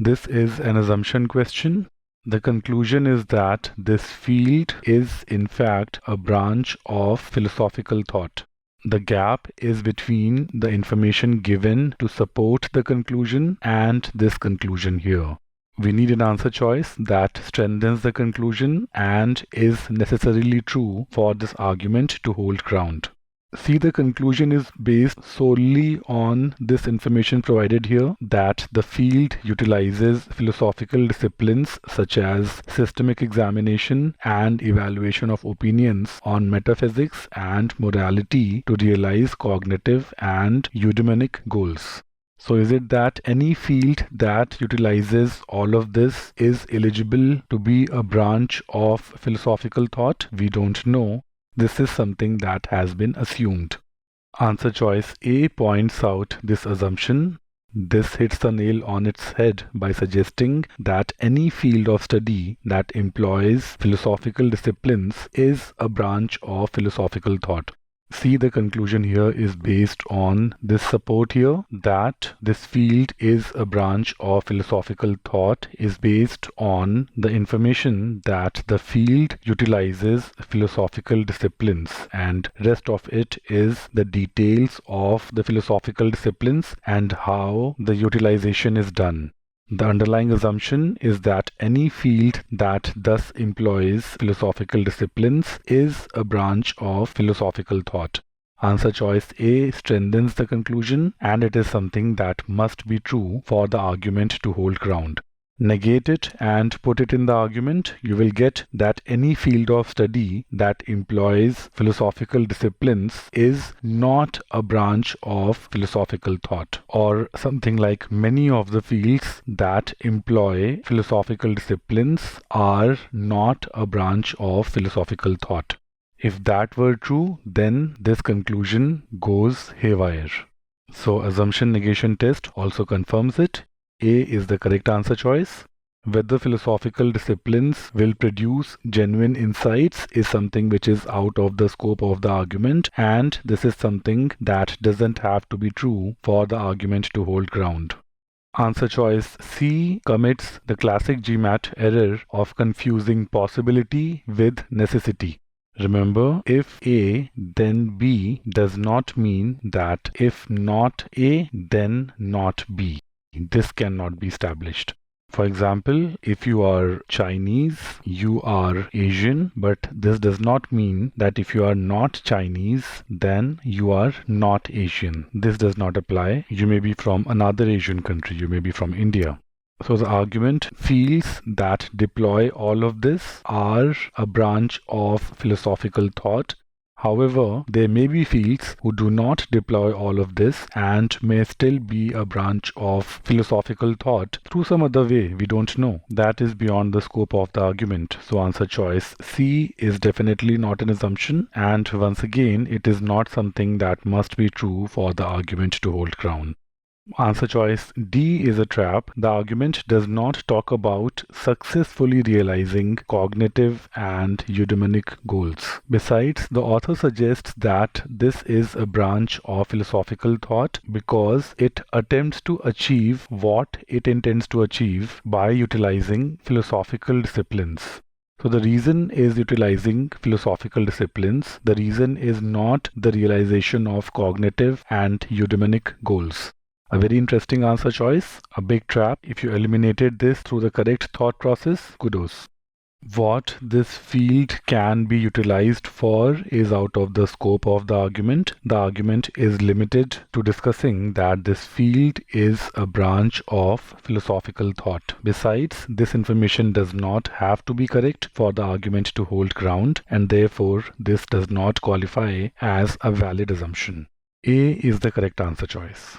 This is an assumption question. The conclusion is that this field is in fact a branch of philosophical thought. The gap is between the information given to support the conclusion and this conclusion here. We need an answer choice that strengthens the conclusion and is necessarily true for this argument to hold ground. See, the conclusion is based solely on this information provided here, that the field utilizes philosophical disciplines such as systemic examination and evaluation of opinions on metaphysics and morality to realize cognitive and eudaimonic goals. So is it that any field that utilizes all of this is eligible to be a branch of philosophical thought? We don't know. This is something that has been assumed. Answer choice A points out this assumption. This hits the nail on its head by suggesting that any field of study that employs philosophical disciplines is a branch of philosophical thought. See, the conclusion here is based on this support here, that this field is a branch of philosophical thought is based on the information that the field utilizes philosophical disciplines, and rest of it is the details of the philosophical disciplines and how the utilization is done. The underlying assumption is that any field that thus employs philosophical disciplines is a branch of philosophical thought. Answer choice A strengthens the conclusion, and it is something that must be true for the argument to hold ground. Negate it and put it in the argument, you will get that any field of study that employs philosophical disciplines is not a branch of philosophical thought, or something like many of the fields that employ philosophical disciplines are not a branch of philosophical thought. If that were true, then this conclusion goes haywire. So assumption negation test also confirms it. A is the correct answer choice. Whether philosophical disciplines will produce genuine insights is something which is out of the scope of the argument, and this is something that doesn't have to be true for the argument to hold ground. Answer choice C commits the classic GMAT error of confusing possibility with necessity. Remember, if A then B does not mean that if not A then not B. This cannot be established. For example, if you are Chinese, you are Asian, but this does not mean that if you are not Chinese, then you are not Asian. This does not apply. You may be from another Asian country, you may be from India. So the argument, fields that deploy all of this are a branch of philosophical thought. However, there may be fields who do not deploy all of this and may still be a branch of philosophical thought through some other way. We don't know. That is beyond the scope of the argument. So answer choice C is definitely not an assumption, and once again, it is not something that must be true for the argument to hold ground. Answer choice D is a trap. The argument does not talk about successfully realizing cognitive and eudaimonic goals. Besides, the author suggests that this is a branch of philosophical thought because it attempts to achieve what it intends to achieve by utilizing philosophical disciplines. So the reason is utilizing philosophical disciplines. The reason is not the realization of cognitive and eudaimonic goals. A very interesting answer choice, a big trap. If you eliminated this through the correct thought process, kudos. What this field can be utilized for is out of the scope of the argument. The argument is limited to discussing that this field is a branch of philosophical thought. Besides, this information does not have to be correct for the argument to hold ground, and therefore this does not qualify as a valid assumption. A is the correct answer choice.